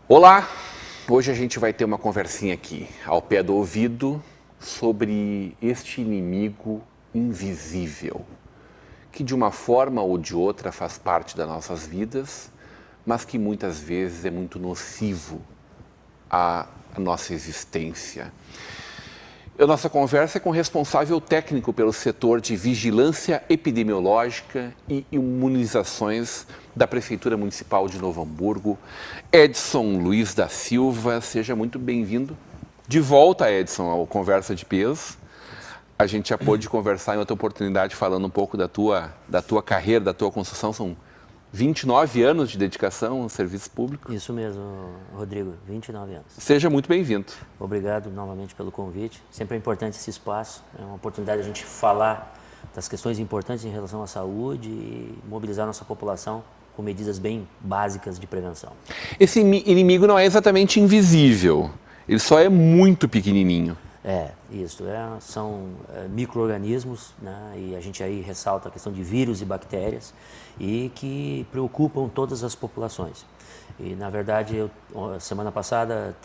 Olá! Hoje a gente vai ter uma conversinha aqui, ao pé do ouvido, sobre este inimigo invisível, que de uma forma ou de outra faz parte das nossas vidas, mas que muitas vezes é muito nocivo à nossa existência. A nossa conversa é com o responsável técnico pelo setor de vigilância epidemiológica e imunizações da Prefeitura Municipal de Novo Hamburgo, Edson Luiz da Silva. Seja muito bem-vindo de volta, Edson, ao Conversa de Peso. A gente já pôde conversar em outra oportunidade falando um pouco da tua carreira, da tua construção. São 29 anos de dedicação ao serviço público. Isso mesmo, Rodrigo, 29 anos. Seja muito bem-vindo. Obrigado novamente pelo convite. Sempre é importante esse espaço, é uma oportunidade de a gente falar das questões importantes em relação à saúde e mobilizar a nossa população com medidas bem básicas de prevenção. Esse inimigo não é exatamente invisível, ele só é muito pequenininho. Isso. São micro-organismos, né? E a gente aí ressalta a questão de vírus e bactérias e que preocupam todas as populações. E, na verdade, eu, semana passada,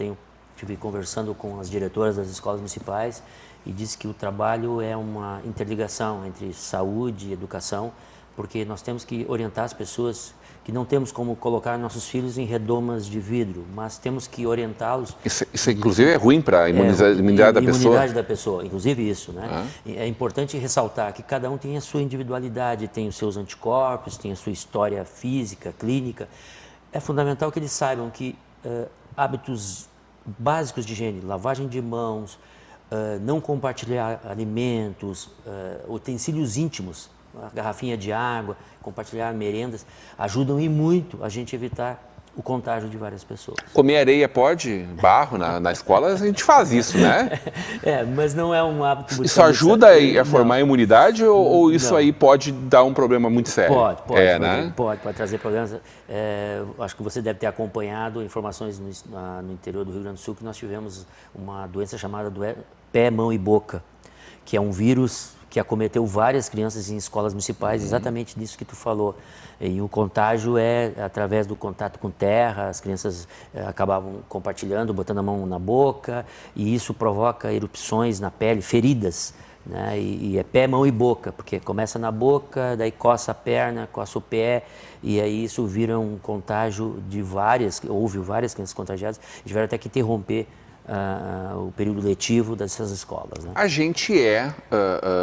estive conversando com as diretoras das escolas municipais e disse que o trabalho é uma interligação entre saúde e educação, porque nós temos que orientar as pessoas que não temos como colocar nossos filhos em redomas de vidro, mas temos que orientá-los. Isso inclusive, é ruim para a imunidade da pessoa? Imunidade da pessoa, inclusive isso, né? É importante ressaltar que cada um tem a sua individualidade, tem os seus anticorpos, tem a sua história física, clínica. É fundamental que eles saibam que hábitos básicos de higiene, lavagem de mãos, não compartilhar alimentos, utensílios íntimos, a garrafinha de água, compartilhar merendas, ajudam e muito a gente evitar o contágio de várias pessoas. Comer areia pode? Barro na escola, a gente faz isso, né? Mas não é um hábito muito... Isso ajuda a formar imunidade ou isso aí pode dar um problema muito sério? Pode trazer problemas. Acho que você deve ter acompanhado informações no interior do Rio Grande do Sul que nós tivemos uma doença chamada pé, mão e boca, que é um vírus que acometeu várias crianças em escolas municipais, exatamente disso que tu falou. E o contágio é através do contato com terra, as crianças acabavam compartilhando, botando a mão na boca, e isso provoca erupções na pele, feridas, né? E é pé, mão e boca, porque começa na boca, daí coça a perna, coça o pé, e aí isso vira um contágio houve várias crianças contagiadas, e tiveram até que interromper o período letivo dessas escolas, né? A gente é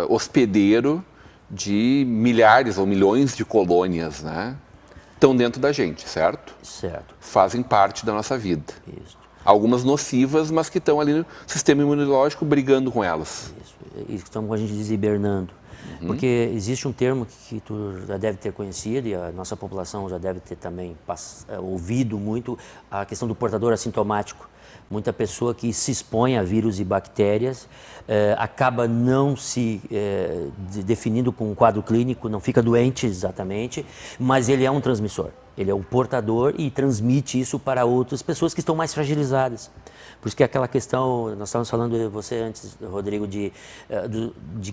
hospedeiro de milhares ou milhões de colônias, né? Estão dentro da gente, certo? Certo. Fazem parte da nossa vida. Isso. Algumas nocivas, mas que estão ali no sistema imunológico brigando com elas. Isso. E estão, como a gente diz, hibernando. Porque existe um termo que tu já deve ter conhecido e a nossa população já deve ter também ouvido muito, a questão do portador assintomático. Muita pessoa que se expõe a vírus e bactérias acaba não se definindo com um quadro clínico, não fica doente exatamente, mas ele é um transmissor. Ele é um portador e transmite isso para outras pessoas que estão mais fragilizadas. Por isso que aquela questão, nós estávamos falando você antes, Rodrigo, de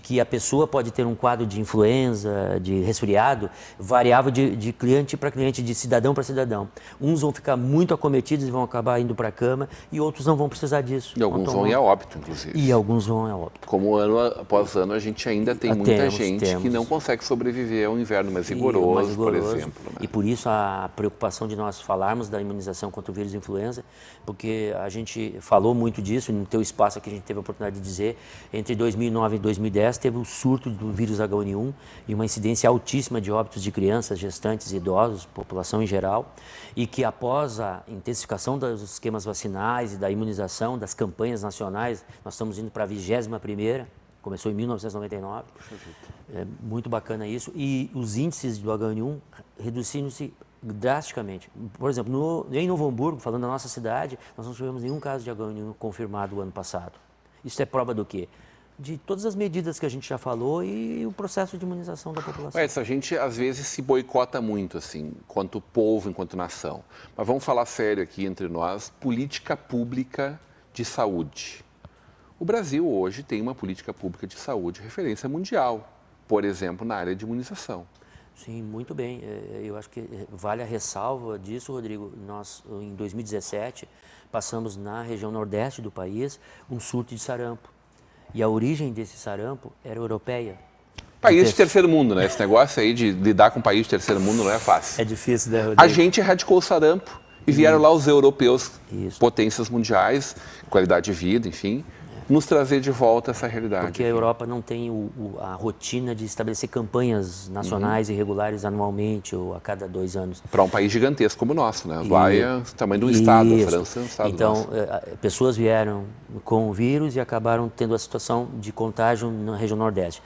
que a pessoa pode ter um quadro de influenza, de resfriado, variável de cliente para cliente, de cidadão para cidadão. Uns vão ficar muito acometidos e vão acabar indo para a cama e outros não vão precisar disso. E alguns vão ir a óbito, inclusive. E alguns vão a óbito. Como ano após ano, a gente ainda tem muita gente que não consegue sobreviver ao inverno mais rigoroso, por exemplo. Né? E por isso a preocupação de nós falarmos da imunização contra o vírus influenza, porque a gente falou muito disso, no teu espaço aqui a gente teve a oportunidade de dizer, entre 2009 e 2010 teve o surto do vírus H1N1 e uma incidência altíssima de óbitos de crianças, gestantes, idosos, população em geral, e que após a intensificação dos esquemas vacinais e da imunização, das campanhas nacionais, nós estamos indo para a 21ª, começou em 1999, é muito bacana isso, e os índices do H1N1 reduzindo-se drasticamente. Por exemplo, em Novo Hamburgo, falando da nossa cidade, nós não tivemos nenhum caso de H1N1 confirmado o ano passado. Isso é prova do quê? de todas as medidas que a gente já falou e o processo de imunização da população. Edson, a gente às vezes se boicota muito, assim, enquanto povo, enquanto nação. Mas vamos falar sério aqui entre nós, política pública de saúde. O Brasil hoje tem uma política pública de saúde referência mundial, por exemplo, na área de imunização. Sim, muito bem. Eu acho que vale a ressalva disso, Rodrigo. Nós, em 2017, passamos na região nordeste do país um surto de sarampo. E a origem desse sarampo era europeia. País de terceiro mundo, né? Esse negócio aí de lidar com país de terceiro mundo não é fácil. É difícil, né, Rodrigo? A gente erradicou o sarampo e vieram lá os europeus, Isso. potências mundiais, qualidade de vida, enfim, nos trazer de volta essa realidade. Porque a Europa não tem a rotina de estabelecer campanhas nacionais e regulares anualmente ou a cada 2 anos. Para um país gigantesco como o nosso, né? Lá é o tamanho do estado, a França é um estado Então, nosso. pessoas vieram com o vírus e acabaram tendo a situação de contágio na região Nordeste.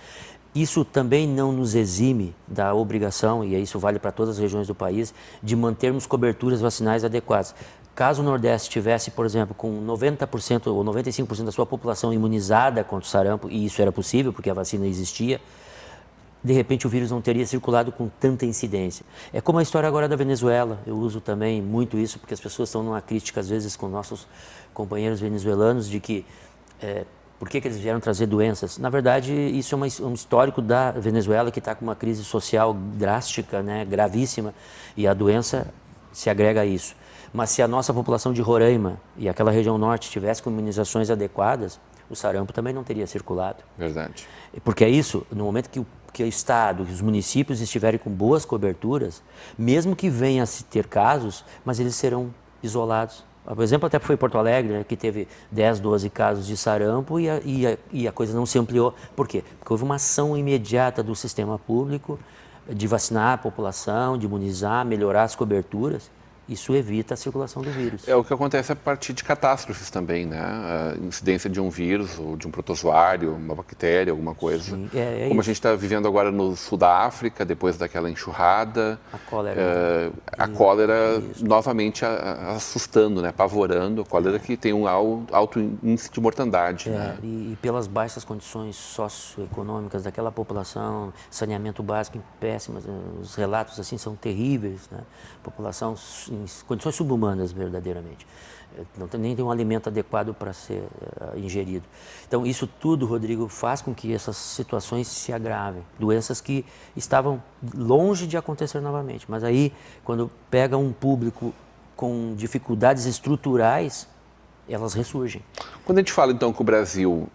Isso também não nos exime da obrigação, e isso vale para todas as regiões do país, de mantermos coberturas vacinais adequadas. Caso o Nordeste tivesse, por exemplo, com 90% ou 95% da sua população imunizada contra o sarampo, e isso era possível porque a vacina existia, de repente o vírus não teria circulado com tanta incidência. É como a história agora da Venezuela, eu uso também muito isso, porque as pessoas estão numa crítica às vezes com nossos companheiros venezuelanos de que por que eles vieram trazer doenças. Na verdade, isso é um histórico da Venezuela que está com uma crise social drástica, né, gravíssima, e a doença se agrega a isso. Mas se a nossa população de Roraima e aquela região norte tivesse com imunizações adequadas, o sarampo também não teria circulado. Verdade. Porque é isso, no momento que o Estado, que os municípios estiverem com boas coberturas, mesmo que venha a se ter casos, mas eles serão isolados. Por exemplo, até foi Porto Alegre, né, que teve 10, 12 casos de sarampo e a coisa não se ampliou. Por quê? Porque houve uma ação imediata do sistema público de vacinar a população, de imunizar, melhorar as coberturas. Isso evita a circulação do vírus. É o que acontece a partir de catástrofes também, né? A incidência de um vírus ou de um protozoário, uma bactéria, alguma coisa. Sim, como isso. a gente está vivendo agora no sul da África, depois daquela enxurrada. A cólera. A cólera novamente assustando, né? Apavorando. A cólera que tem um alto índice de mortandade. Né? E pelas baixas condições socioeconômicas daquela população, saneamento básico em péssimas, os relatos assim são terríveis, né? População em condições subhumanas, verdadeiramente. Nem tem um alimento adequado para ser ingerido. Então, isso tudo, Rodrigo, faz com que essas situações se agravem. Doenças que estavam longe de acontecer novamente. Mas aí, quando pega um público com dificuldades estruturais, elas ressurgem. Quando a gente fala, então, que o Brasil,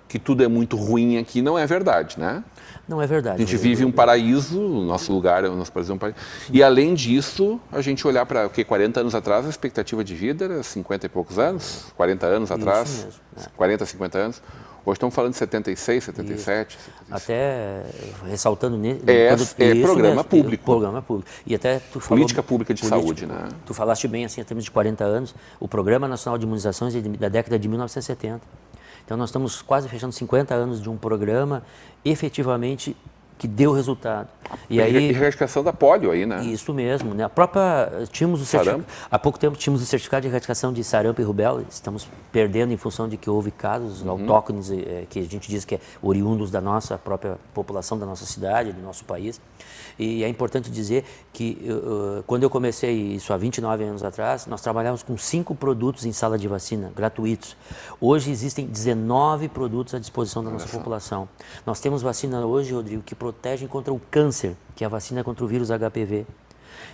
que tudo é muito ruim aqui, não é verdade, né? Não é verdade. A gente vive um paraíso, o nosso lugar, o nosso país é um paraíso. E, além disso, a gente olhar para, 40 anos atrás, a expectativa de vida era 50 e poucos anos, 40 anos atrás, Isso mesmo, 40, 50 anos. Hoje estamos falando de 76, 77. Isso. Até ressaltando programa público. Programa público. E até tu falou, política pública de saúde, né? Tu falaste bem assim, em termos de 40 anos, o Programa Nacional de Imunizações é da década de 1970. Então nós estamos quase fechando 50 anos de um programa efetivamente que deu resultado. E aí erradicação da polio aí, né? Isso mesmo, né? Há pouco tempo tínhamos o certificado de erradicação de sarampo e rubéola. Estamos perdendo em função de que houve casos autóctones que a gente diz que é oriundos da nossa própria população, da nossa cidade, do nosso país. E é importante dizer que quando eu comecei isso há 29 anos atrás, nós trabalhávamos com 5 produtos em sala de vacina, gratuitos. Hoje existem 19 produtos à disposição da nossa população. Nós temos vacina hoje, Rodrigo, que protegem contra o câncer, que é a vacina contra o vírus HPV.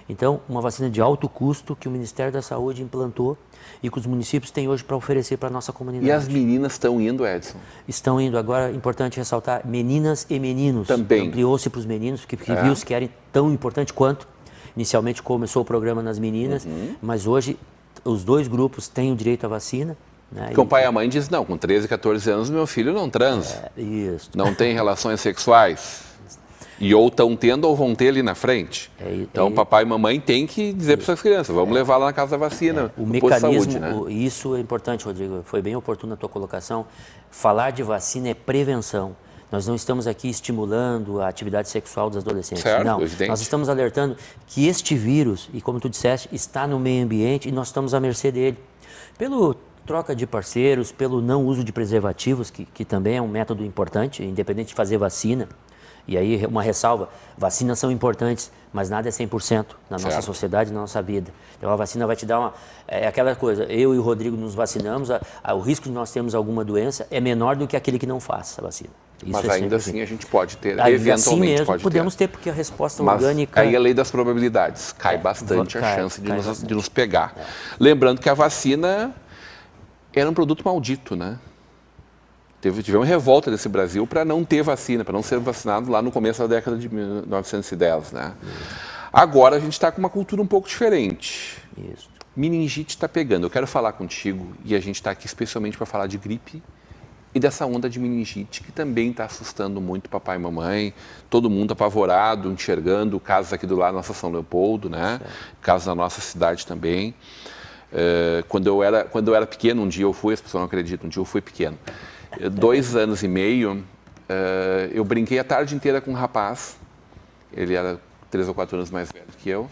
Então, uma vacina de alto custo que o Ministério da Saúde implantou e que os municípios têm hoje para oferecer para a nossa comunidade. E as meninas estão indo, Edson? Estão indo. Agora, é importante ressaltar, meninas e meninos. Também. Ampliou-se para os meninos, porque vírus que era tão importante quanto. Inicialmente começou o programa nas meninas, mas hoje os 2 grupos têm o direito à vacina. Né? Porque o pai e a mãe dizem, não, com 13, 14 anos meu filho não transa. Isso. Não tem relações sexuais. E ou estão tendo ou vão ter ali na frente. Então, papai e mamãe têm que dizer para suas crianças, vamos levar lá na casa da vacina, o mecanismo, saúde, né? Isso é importante, Rodrigo, foi bem oportuna a tua colocação. Falar de vacina é prevenção. Nós não estamos aqui estimulando a atividade sexual dos adolescentes. Certo, não, evidente. Nós estamos alertando que este vírus, e como tu disseste, está no meio ambiente e nós estamos à mercê dele. Pelo troca de parceiros, pelo não uso de preservativos, que também é um método importante, independente de fazer vacina. E aí, uma ressalva, vacinas são importantes, mas nada é 100% na nossa sociedade, na nossa vida. Então, a vacina vai te dar uma... É aquela coisa, eu e o Rodrigo nos vacinamos, o risco de nós termos alguma doença é menor do que aquele que não faça a vacina. Isso mas ainda assim a gente pode ter, ainda eventualmente assim mesmo, pode podemos ter, porque a resposta orgânica... Aí a lei das probabilidades, cai bastante a chance de nos pegar. Lembrando que a vacina era um produto maldito, né? Tivemos uma revolta desse Brasil para não ter vacina, para não ser vacinado lá no começo da década de 1910, né? Agora a gente está com uma cultura um pouco diferente. Isso. Meningite está pegando. Eu quero falar contigo e a gente está aqui especialmente para falar de gripe e dessa onda de meningite que também está assustando muito papai e mamãe, todo mundo apavorado, enxergando casos aqui do lado da nossa São Leopoldo, né? Casos na nossa cidade também. Quando eu era pequeno, um dia eu fui, as pessoas não acreditam, um dia eu fui pequeno. 2 anos e meio, eu brinquei a tarde inteira com um rapaz, ele era 3 ou 4 anos mais velho que eu,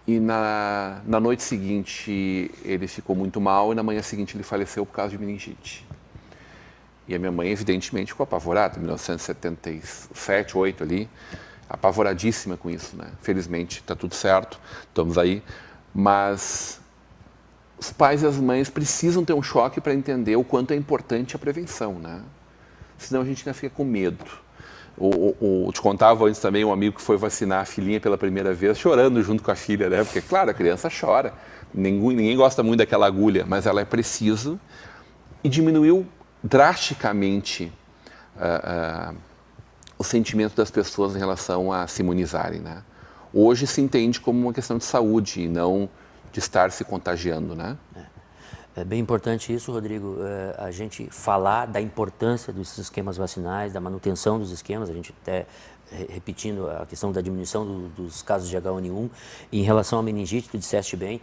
e na noite seguinte ele ficou muito mal e na manhã seguinte ele faleceu por causa de meningite. E a minha mãe, evidentemente, ficou apavorada, em 1977, 8 ali, apavoradíssima com isso, né? Felizmente, está tudo certo, estamos aí, mas... Os pais e as mães precisam ter um choque para entender o quanto é importante a prevenção, né? Senão a gente ainda fica com medo. Te contava antes também um amigo que foi vacinar a filhinha pela primeira vez, chorando junto com a filha, né? Porque, claro, a criança chora. Ninguém gosta muito daquela agulha, mas ela é precisa. E diminuiu drasticamente o sentimento das pessoas em relação a se imunizarem, né? Hoje se entende como uma questão de saúde e não de estar se contagiando, né? É bem importante isso, Rodrigo, a gente falar da importância dos esquemas vacinais, da manutenção dos esquemas, a gente até repetindo a questão da diminuição dos casos de H1N1. E em relação à meningite, tu disseste bem,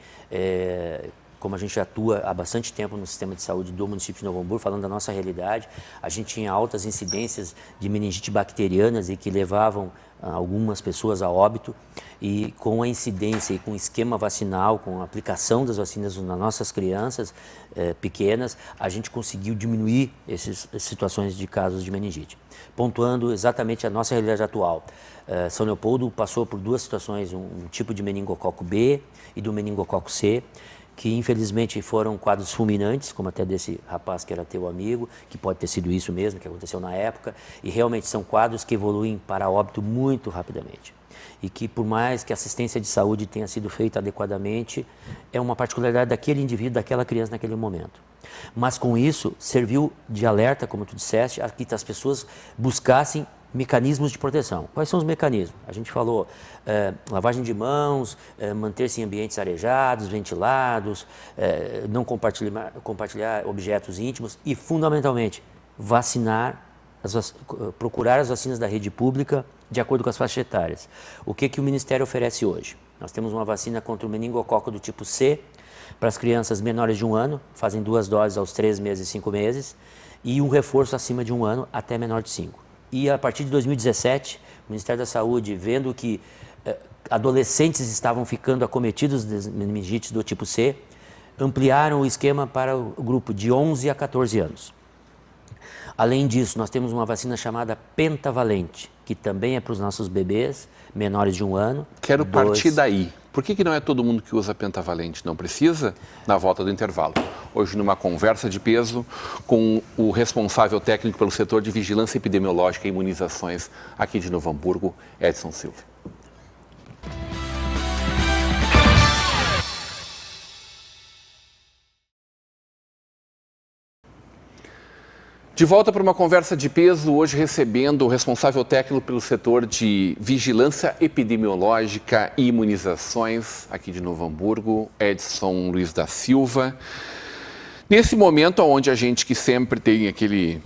como a gente atua há bastante tempo no sistema de saúde do município de Novo Hamburgo, falando da nossa realidade, a gente tinha altas incidências de meningite bacterianas e que levavam algumas pessoas a óbito, e com a incidência e com o esquema vacinal, com a aplicação das vacinas nas nossas crianças pequenas, a gente conseguiu diminuir essas situações de casos de meningite. Pontuando exatamente a nossa realidade atual, São Leopoldo passou por 2 situações, um tipo de meningococo B e do meningococo C, que infelizmente foram quadros fulminantes, como até desse rapaz que era teu amigo, que pode ter sido isso mesmo, que aconteceu na época, e realmente são quadros que evoluem para óbito muito rapidamente. E que por mais que a assistência de saúde tenha sido feita adequadamente, é uma particularidade daquele indivíduo, daquela criança naquele momento. Mas com isso, serviu de alerta, como tu disseste, a que as pessoas buscassem mecanismos de proteção. Quais são os mecanismos? A gente falou lavagem de mãos, manter-se em ambientes arejados, ventilados, não compartilhar objetos íntimos e, fundamentalmente, procurar as vacinas da rede pública de acordo com as faixas etárias. O que o Ministério oferece hoje? Nós temos uma vacina contra o meningococo do tipo C para as crianças menores de 1 ano, fazem 2 doses aos 3 meses e 5 meses, e um reforço acima de 1 ano até menor de 5. E a partir de 2017, o Ministério da Saúde, vendo que adolescentes estavam ficando acometidos de meningites do tipo C, ampliaram o esquema para o grupo de 11 a 14 anos. Além disso, nós temos uma vacina chamada pentavalente, que também é para os nossos bebês menores de 1 ano. Quero partir daí. Por que não é todo mundo que usa pentavalente? Não precisa? Na volta do intervalo. Hoje, numa conversa de peso com o responsável técnico pelo setor de vigilância epidemiológica e imunizações aqui de Novo Hamburgo, Edson Silva. De volta para uma conversa de peso, hoje recebendo o responsável técnico pelo setor de vigilância epidemiológica e imunizações aqui de Novo Hamburgo, Edson Luiz da Silva. Nesse momento onde a gente que sempre tem aquele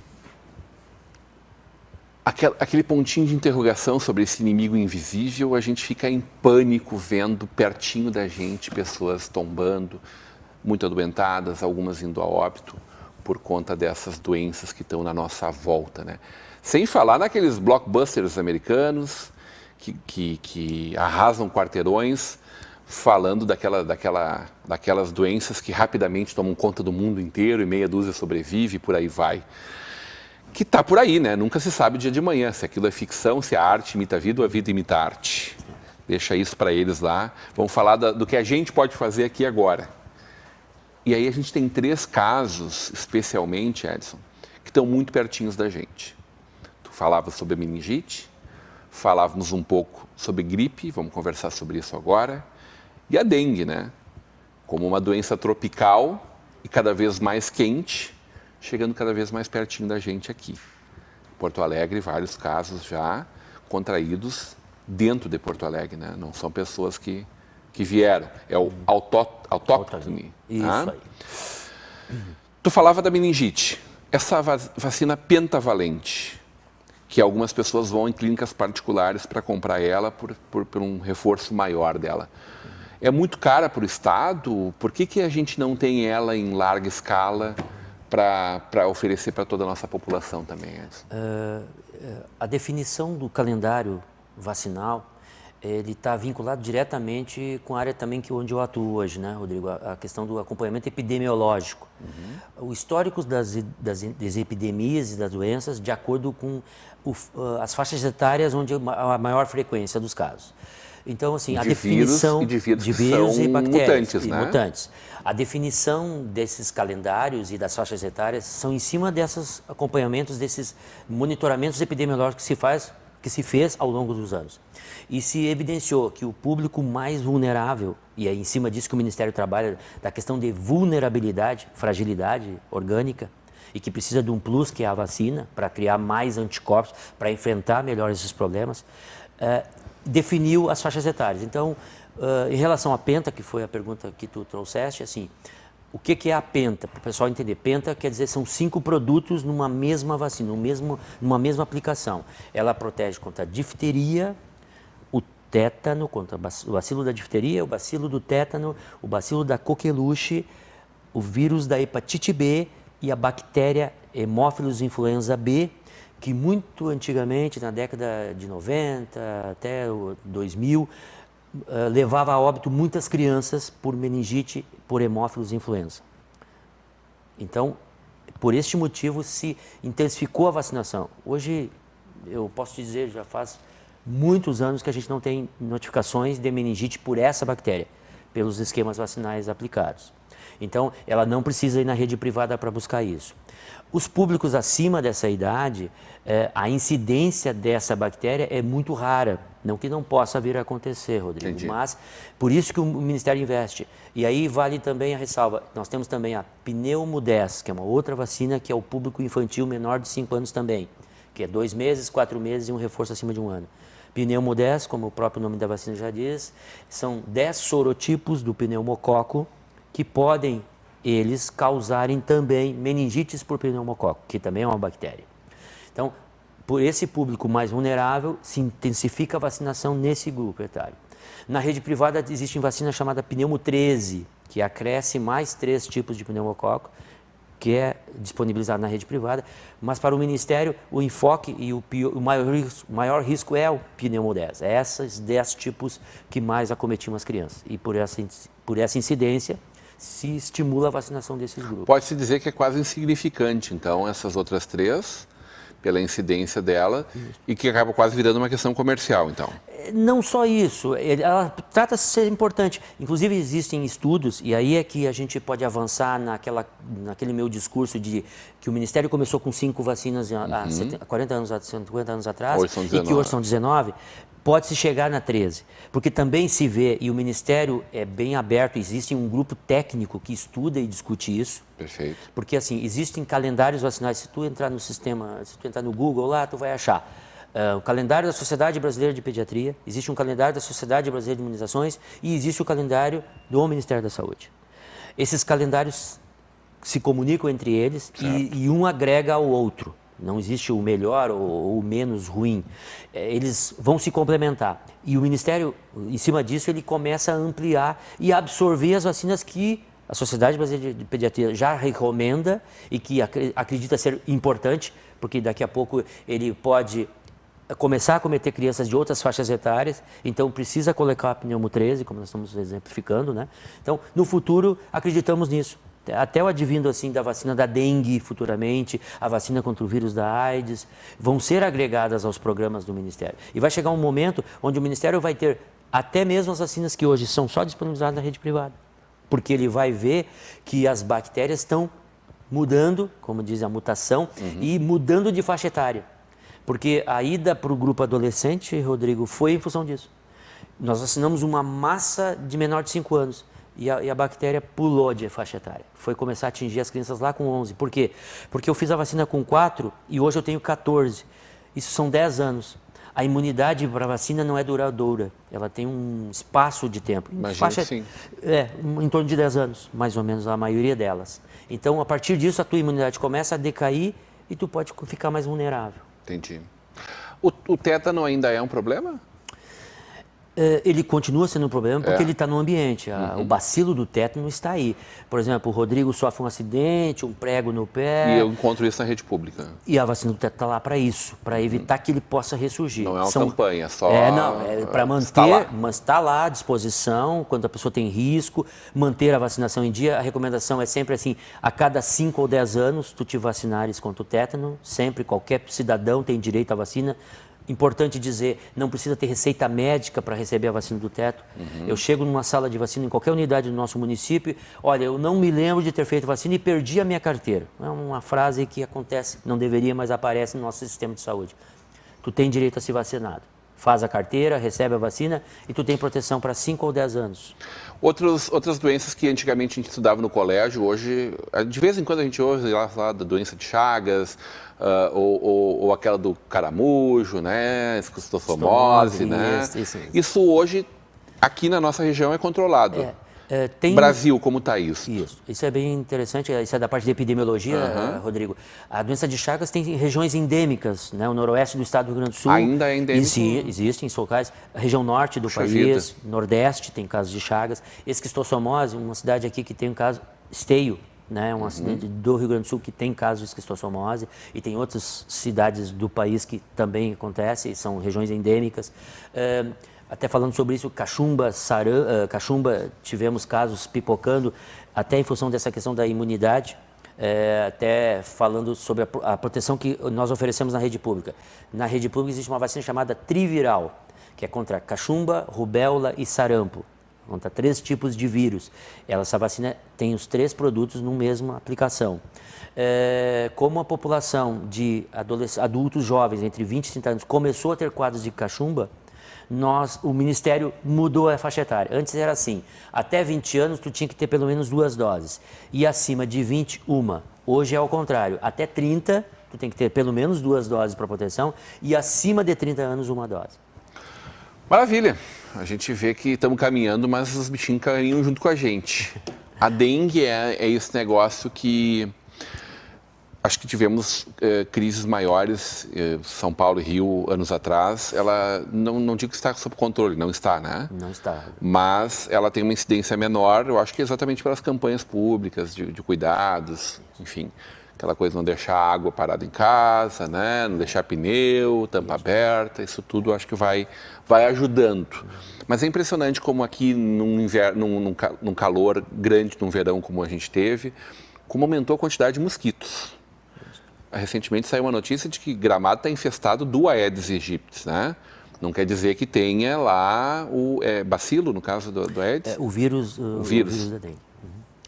pontinho de interrogação sobre esse inimigo invisível, a gente fica em pânico vendo pertinho da gente pessoas tombando, muito adoentadas, algumas indo a óbito por conta dessas doenças que estão na nossa volta, né? Sem falar naqueles blockbusters americanos que arrasam quarteirões, falando daquelas doenças que rapidamente tomam conta do mundo inteiro e meia dúzia sobrevive e por aí vai. Que está por aí, né? Nunca se sabe o dia de manhã, se aquilo é ficção, se a arte imita a vida ou a vida imita a arte. Deixa isso para eles lá. Vamos falar do que a gente pode fazer aqui agora. E aí a gente tem 3 casos, especialmente, Edson, que estão muito pertinhos da gente. Tu falava sobre a meningite, falávamos um pouco sobre gripe, vamos conversar sobre isso agora, e a dengue, né? Como uma doença tropical e cada vez mais quente, chegando cada vez mais pertinho da gente aqui. Porto Alegre, vários casos já contraídos dentro de Porto Alegre, né? Não são pessoas que vieram, é o autóctone. Isso tá? aí. Tu falava da meningite, essa vacina pentavalente, que algumas pessoas vão em clínicas particulares para comprar ela por um reforço maior dela. É muito cara para o Estado? Por que a gente não tem ela em larga escala para oferecer para toda a nossa população também, Edson? A definição do calendário vacinal, ele está vinculado diretamente com a área também onde eu atuo hoje, né, Rodrigo? A questão do acompanhamento epidemiológico. O histórico das epidemias e das doenças de acordo com as faixas etárias onde a maior frequência dos casos. Então, assim, a definição de vírus e bactérias mutantes, né? mutantes. A definição desses calendários e das faixas etárias são em cima desses acompanhamentos, desses monitoramentos epidemiológicos que se fez ao longo dos anos. E se evidenciou que o público mais vulnerável, e é em cima disso que o Ministério trabalha, da questão de vulnerabilidade, fragilidade orgânica, e que precisa de um plus, que é a vacina, para criar mais anticorpos, para enfrentar melhor esses problemas, definiu as faixas etárias. Então, em relação à penta, que foi a pergunta que tu trouxeste, assim, o que é a penta? Para o pessoal entender, penta quer dizer são 5 produtos numa mesma vacina, numa mesma aplicação. Ela protege contra a difteria, o tétano, contra o bacilo da difteria, o bacilo do tétano, o bacilo da coqueluche, o vírus da hepatite B e a bactéria Haemophilus influenza B, que muito antigamente, na década de 90 até o 2000, levava a óbito muitas crianças por meningite, por Haemophilus influenza. Então, por este motivo, se intensificou a vacinação. Hoje, eu posso te dizer, já faz muitos anos que a gente não tem notificações de meningite por essa bactéria, pelos esquemas vacinais aplicados. Então, ela não precisa ir na rede privada para buscar isso. Os públicos acima dessa idade, a incidência dessa bactéria é muito rara. Não que não possa vir a acontecer, Rodrigo, Entendi. mas por isso que o Ministério investe. E aí vale também a ressalva, nós temos também a Pneumo 10, que é uma outra vacina que é o público infantil menor de 5 anos também, que é 2 meses, 4 meses e um reforço acima de 1 ano. Pneumo 10, como o próprio nome da vacina já diz, são 10 sorotipos do pneumococo que podem eles causarem também meningites por pneumococo, que também é uma bactéria. Então, por esse público mais vulnerável, se intensifica a vacinação nesse grupo etário. Na rede privada existe vacina chamada Pneumo 13, que acresce mais 3 tipos de pneumococo, que é disponibilizado na rede privada, mas para o Ministério o enfoque e o maior risco é o Pneumo 10, é esses 10 tipos que mais acometiam as crianças. E por essa incidência, se estimula a vacinação desses grupos. Pode-se dizer que é quase insignificante, então, essas outras 3, pela incidência dela, e que acaba quase virando uma questão comercial, então. Não só isso, ela trata-se de ser importante. Inclusive, existem estudos, e aí é que a gente pode avançar naquele meu discurso de que o Ministério começou com 5 vacinas há 40 anos, 50 anos atrás, Hoje são e que hoje são 19, pode-se chegar na 13. Porque também se vê, e o Ministério é bem aberto, existe um grupo técnico que estuda e discute isso. Perfeito. Porque, assim, existem calendários vacinais. Se tu entrar no sistema, se tu entrar no Google lá, tu vai achar o calendário da Sociedade Brasileira de Pediatria, existe um calendário da Sociedade Brasileira de Imunizações e existe o calendário do Ministério da Saúde. Esses calendários se comunicam entre eles e um agrega ao outro. Não existe o melhor ou o menos ruim. Eles vão se complementar. E o Ministério, em cima disso, ele começa a ampliar e absorver as vacinas que a Sociedade Brasileira de Pediatria já recomenda e que acredita ser importante, porque daqui a pouco ele pode começar a acometer crianças de outras faixas etárias, então precisa colocar a pneumo 13, como nós estamos exemplificando, né? Então, no futuro, acreditamos nisso. Até o advindo assim da vacina da dengue futuramente, a vacina contra o vírus da AIDS, vão ser agregadas aos programas do Ministério. E vai chegar um momento onde o Ministério vai ter até mesmo as vacinas que hoje são só disponibilizadas na rede privada, porque ele vai ver que as bactérias estão mudando, como diz a mutação, e mudando de faixa etária. Porque a ida para o grupo adolescente, Rodrigo, foi em função disso. Nós vacinamos uma massa de menor de 5 anos e a bactéria pulou de faixa etária. Foi começar a atingir as crianças lá com 11. Por quê? Porque eu fiz a vacina com 4 e hoje eu tenho 14. Isso são 10 anos. A imunidade para a vacina não é duradoura, ela tem um espaço de tempo. Imagino que sim. Em torno de 10 anos, mais ou menos, a maioria delas. Então, a partir disso, a tua imunidade começa a decair e tu pode ficar mais vulnerável. Entendi. O tétano ainda é um problema? Ele continua sendo um problema porque ele está no ambiente. O bacilo do tétano está aí. Por exemplo, o Rodrigo sofre um acidente, um prego no pé. E eu encontro isso na rede pública. E a vacina do tétano está lá para isso, para evitar que ele possa ressurgir. Não é uma campanha, é só... É para manter, mas está lá à disposição, quando a pessoa tem risco, manter a vacinação em dia. A recomendação é sempre assim, a cada 5 ou 10 anos, tu te vacinares contra o tétano. Sempre, qualquer cidadão tem direito à vacina. Importante dizer, não precisa ter receita médica para receber a vacina do tétano. Eu chego numa sala de vacina em qualquer unidade do nosso município, olha, eu não me lembro de ter feito vacina e perdi a minha carteira. É uma frase que acontece, não deveria, mas aparece no nosso sistema de saúde. Tu tem direito a ser vacinado. Faz a carteira, recebe a vacina e tu tem proteção para 5 ou 10 anos. Outras doenças que antigamente a gente estudava no colégio, hoje, de vez em quando a gente ouve lá da doença de Chagas, ou aquela do caramujo, né, esquistossomose, né? Isso hoje, aqui na nossa região, é controlado. Brasil, como está isso? Isso é bem interessante, isso é da parte de epidemiologia, Rodrigo. A doença de Chagas tem regiões endêmicas, né? O noroeste do estado do Rio Grande do Sul. Ainda é endêmico? Existem locais. A região norte do país, nordeste tem casos de Chagas. Esquistossomose, uma cidade aqui que tem um caso, Esteio, né? Uma cidade do Rio Grande do Sul que tem casos de esquistossomose, e tem outras cidades do país que também acontece, são regiões endêmicas. Até falando sobre isso, cachumba, tivemos casos pipocando, até em função dessa questão da imunidade, até falando sobre a proteção que nós oferecemos na rede pública. Na rede pública existe uma vacina chamada triviral, que é contra cachumba, rubéola e sarampo, contra 3 tipos de vírus. Essa vacina tem os 3 produtos na mesma aplicação. Como a população de adultos jovens entre 20 e 30 anos começou a ter quadros de cachumba, o Ministério mudou a faixa etária. Antes era assim, até 20 anos tu tinha que ter pelo menos 2 doses. E acima de 20, uma. Hoje é ao contrário, até 30 tu tem que ter pelo menos 2 doses para proteção e acima de 30 anos, 1 dose. Maravilha. A gente vê que estamos caminhando, mas os bichinhos caminham junto com a gente. A dengue é esse negócio que... Acho que tivemos crises maiores, São Paulo e Rio, anos atrás. Ela, não digo que está sob controle, não está, né? Não está. Mas ela tem uma incidência menor, eu acho que exatamente pelas campanhas públicas de cuidados, enfim. Aquela coisa de não deixar água parada em casa, né? Não deixar pneu, tampa aberta, isso tudo acho que vai ajudando. Mas é impressionante como aqui, num calor grande, num verão como a gente teve, como aumentou a quantidade de mosquitos. Recentemente saiu uma notícia de que Gramado está infestado do Aedes aegypti, né? Não quer dizer que tenha lá o bacilo, no caso do Aedes? O vírus da dengue.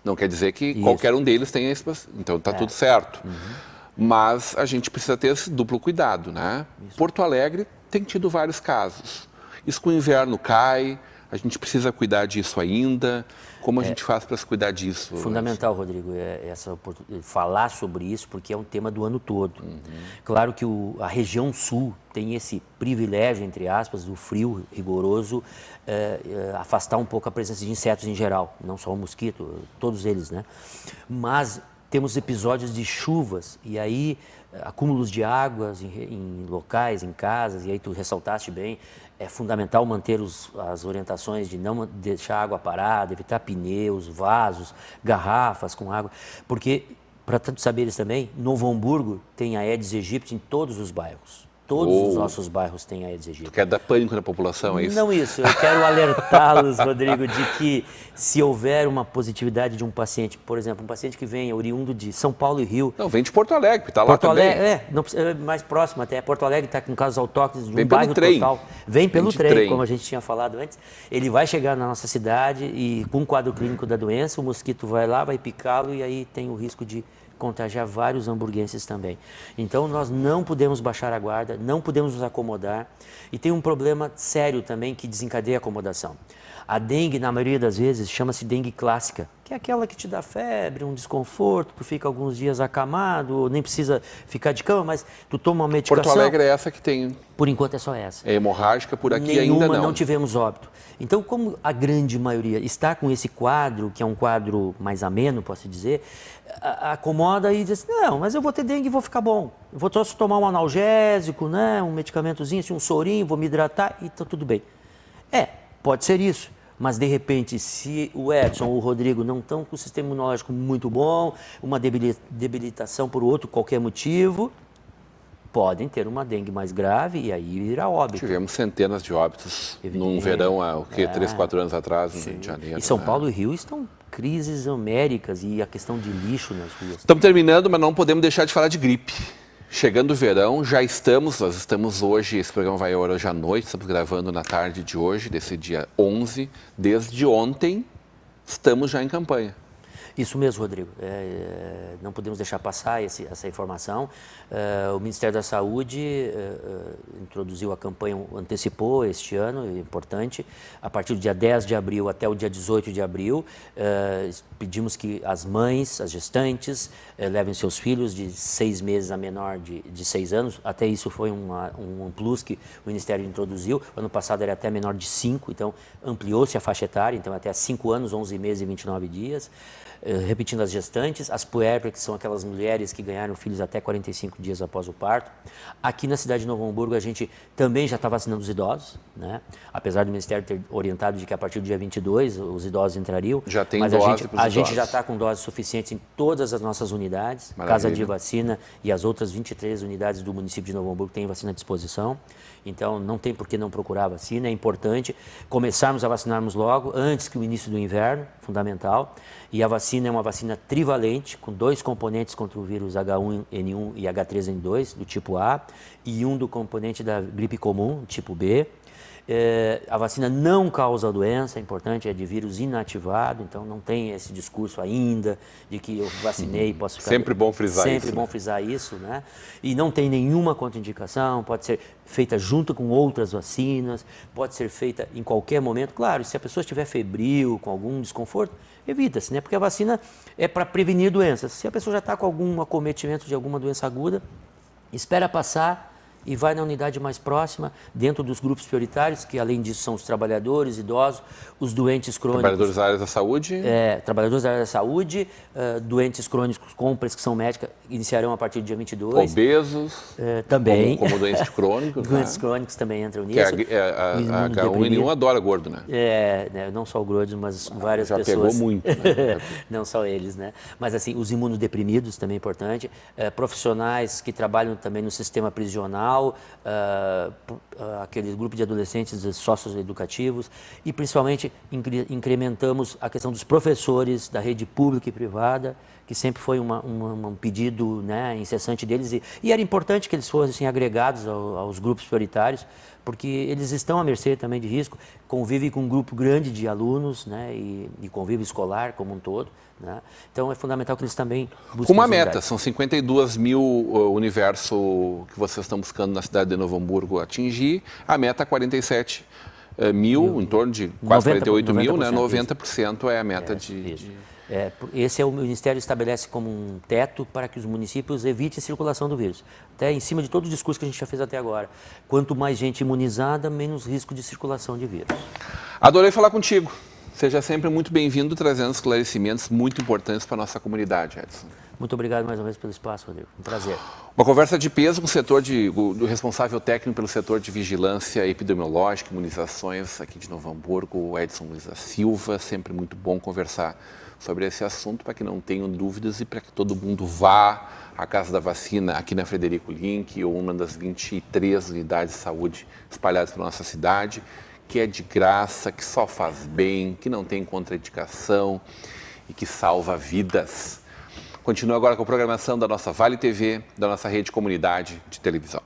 Não quer dizer que qualquer um deles tenha esse bacilo. Então está tudo certo. Mas a gente precisa ter esse duplo cuidado, né? Porto Alegre tem tido vários casos. Isso com o inverno cai, a gente precisa cuidar disso ainda. Como a gente faz para se cuidar disso? Fundamental, Rodrigo, falar sobre isso, porque é um tema do ano todo. Claro que a região sul tem esse privilégio, entre aspas, do frio rigoroso, afastar um pouco a presença de insetos em geral, não só o mosquito, todos eles, né? Mas temos episódios de chuvas, e aí acúmulos de águas em locais, em casas, e aí tu ressaltaste bem, é fundamental manter as orientações de não deixar água parada, evitar pneus, vasos, garrafas com água, porque, para tantos saberes também, Novo Hamburgo tem Aedes aegypti em todos os bairros. todos os nossos bairros têm Aedes aegypti. Tu quer dar pânico na população, é isso? Não isso, eu quero alertá-los, Rodrigo, de que se houver uma positividade de um paciente, por exemplo, um paciente que vem oriundo de São Paulo e Rio... Não, vem de Porto Alegre, está lá Porto também. Alegre, não precisa, mais próximo até. Porto Alegre está com casos autóctones de um Vem pelo bairro trem. total. Vem pelo de trem, como a gente tinha falado antes. Ele vai chegar na nossa cidade e com o quadro clínico da doença, o mosquito vai lá, vai picá-lo e aí tem o risco de contagiar vários hamburguenses também. Então, nós não podemos baixar a guarda, não podemos nos acomodar. E tem um problema sério também que desencadeia a acomodação. A dengue, na maioria das vezes, chama-se dengue clássica, que é aquela que te dá febre, um desconforto, tu fica alguns dias acamado, nem precisa ficar de cama, mas tu toma uma medicação. Porto Alegre é essa que tem. Por enquanto é só essa. É hemorrágica, por aqui Nenhuma, ainda não tivemos óbito. Então, como a grande maioria está com esse quadro, que é um quadro mais ameno, posso dizer, acomoda e diz, não, mas eu vou ter dengue e vou ficar bom. Eu vou só tomar um analgésico, né, um medicamentozinho, assim, um sorinho, vou me hidratar e está tudo bem. Pode ser isso. Mas, de repente, se o Edson ou o Rodrigo não estão com o sistema imunológico muito bom, uma debilitação por outro qualquer motivo, podem ter uma dengue mais grave e aí irá óbito. Tivemos centenas de óbitos num verão, há 3, 4 anos atrás, no Rio de Janeiro. E São Paulo e Rio estão crises homéricas e a questão de lixo nas ruas. Estamos terminando, mas não podemos deixar de falar de gripe. Chegando o verão, nós estamos hoje, esse programa vai ao ar hoje à noite, estamos gravando na tarde de hoje, desse dia 11. Desde ontem, estamos já em campanha. Isso mesmo, Rodrigo. Não podemos deixar passar essa informação. O Ministério da Saúde introduziu a campanha, antecipou este ano, é importante, a partir do dia 10 de abril até o dia 18 de abril. Pedimos que as mães, as gestantes, levem seus filhos de 6 meses a menor de 6 anos. Até isso foi um plus que o Ministério introduziu. Ano passado era até menor de 5, então ampliou-se a faixa etária, então até 5 anos, 11 meses e 29 dias. Repetindo, as gestantes, as puérperas, que são aquelas mulheres que ganharam filhos até 45 dias após o parto. Aqui na cidade de Novo Hamburgo, a gente também já está vacinando os idosos, né? Apesar do Ministério ter orientado de que a partir do dia 22 os idosos entrariam. Já tem mas dose para os a gente idosos. já está com doses suficientes em todas as nossas unidades. Maravilha. Casa de Vacina e as outras 23 unidades do município de Novo Hamburgo têm vacina à disposição. Então, não tem por que não procurar a vacina. É importante começarmos a vacinarmos logo, antes que o início do inverno, fundamental. E a vacina é uma vacina trivalente, com 2 componentes contra o vírus H1N1 e H3N2, do tipo A, e um do componente da gripe comum, tipo B. A vacina não causa doença, é importante, é de vírus inativado, então não tem esse discurso ainda de que eu vacinei e posso ficar... Sempre bom frisar isso. Sempre bom frisar isso, né? E não tem nenhuma contraindicação, pode ser feita junto com outras vacinas, pode ser feita em qualquer momento. Claro, se a pessoa estiver febril, com algum desconforto, evita-se, né? Porque a vacina é para prevenir doenças. Se a pessoa já está com algum acometimento de alguma doença aguda, espera passar e vai na unidade mais próxima, dentro dos grupos prioritários, que além disso são os trabalhadores, idosos, os doentes crônicos. Trabalhadores da área da saúde? Trabalhadores da área da saúde, doentes crônicos com prescrição médica, iniciarão a partir do dia 22. Obesos? Também. Como doentes crônicos. Doentes crônicos também entram nisso. Que a H1N1 adora gordo, né? Não só o gordo, mas várias já pessoas. Já pegou muito, né? Não só eles, né? Mas assim, os imunodeprimidos também é importante. Profissionais que trabalham também no sistema prisional, aquele grupo de adolescentes socioeducativos e principalmente incrementamos a questão dos professores da rede pública e privada, que sempre foi um pedido, né, incessante deles e era importante que eles fossem agregados aos grupos prioritários, porque eles estão à mercê também de risco, convivem com um grupo grande de alunos, né, e convívio escolar como um todo, né? Então é fundamental que eles também busquem. Com uma meta, são 52 mil universo que vocês estão buscando na cidade de Novo Hamburgo atingir, a meta é 47 mil, em torno de quase 48 mil, né? 90% é a meta esse o Ministério estabelece como um teto para que os municípios evitem a circulação do vírus. Até em cima de todo o discurso que a gente já fez até agora. Quanto mais gente imunizada, menos risco de circulação de vírus. Adorei falar contigo. Seja sempre muito bem-vindo, trazendo esclarecimentos muito importantes para a nossa comunidade, Edson. Muito obrigado mais uma vez pelo espaço, Rodrigo. Um prazer. Uma conversa de peso com do responsável técnico pelo setor de vigilância epidemiológica e imunizações aqui de Novo Hamburgo, o Edson Luiz da Silva. Sempre muito bom conversar sobre esse assunto, para que não tenham dúvidas e para que todo mundo vá à Casa da Vacina aqui na Frederico Link, ou uma das 23 unidades de saúde espalhadas pela nossa cidade, que é de graça, que só faz bem, que não tem contraindicação e que salva vidas. Continua agora com a programação da nossa Vale TV, da nossa rede comunidade de televisão.